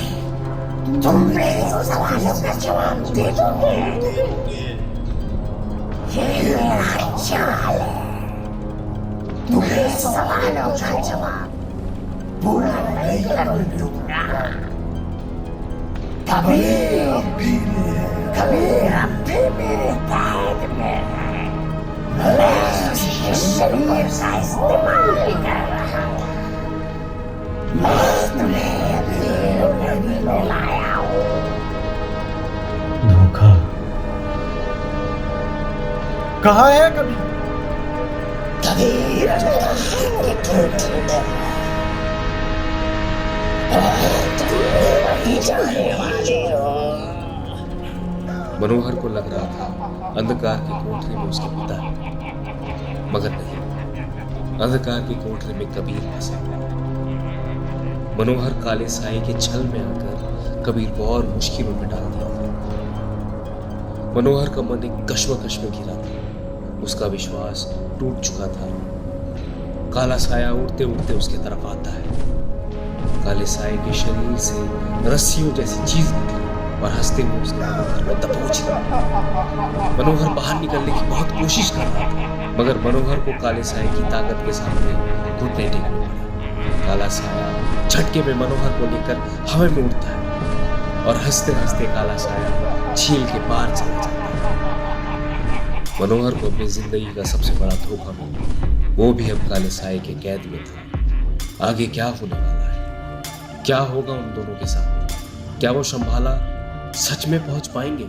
तुम मेरे सवालों का जवाब दे दोगे? ये मेरा चाल है। तुम्हें सवालों का जवाब पूरा नहीं कर दूंगा। कबीर अब भी मेरे कैद में है। मैं उसके शरीर का इस्तेमाल कर रहा हूँ। मैं तुम्हें नहीं मिलाया हूँ। धोखा। कहाँ है कबीर? कबीर मनोहर को लग रहा था अंधकार की कोठरी में उसके पिता है, मगर नहीं। अंधकार की कोठरी में कबीर फंसा। मनोहर काले साए के छल में आकर कबीर को और मुश्किलों में डाल दिया था। मनोहर का मन एक कश्मकश में घिरा था। उसका विश्वास टूट चुका था। काला साया उड़ते उड़ते उसके तरफ आता है। काले साए के शरीर से रस्सियों जैसी चीज निकली और हंसते हुए उसके मनोहर में दबोच ली। मनोहर बाहर निकलने की बहुत कोशिश कर रहा था, मगर मनोहर को काले साए की ताकत के सामने घुटने टेकने पड़े। काला साया झटके में मनोहर को लेकर हवा में उड़ता है और हंसते हंसते काला साया झील के पार चला जाता है। मनोहर को अपनी जिंदगी का सबसे बड़ा धोखा मिला, वो भी अब काले साए के कैद में था। आगे क्या होने वाला है, क्या होगा उन दोनों के साथ, क्या वो शंभाला सच में पहुंच पाएंगे?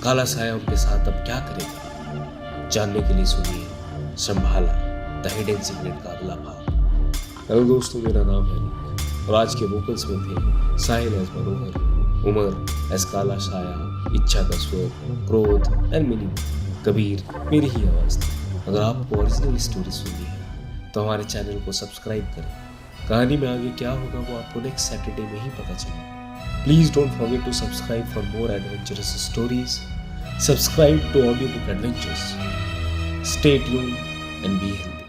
काला साया उनके साथ अब क्या करेगा? जानने के लिए सुनिए शंभाला द हिडन सीक्रेट का अगला भाग। हेलो दोस्तों, मेरा नाम है निक और आज के वोकल्स में थे साहिल एज मनोहर, उमर एज काला साया, इच्छा का स्वर, क्रोध एंड मिनी, कबीर मेरी ही आवाज़ थी। अगर आपको ओरिजिनल स्टोरी सुननी है तो हमारे चैनल को सब्सक्राइब करें। कहानी में आगे क्या होगा वो आपको नेक्स्ट सैटरडे में ही पता चलेगा। Please don't forget to subscribe for more adventurous stories. Subscribe to audio book adventures. Stay tuned and be healthy.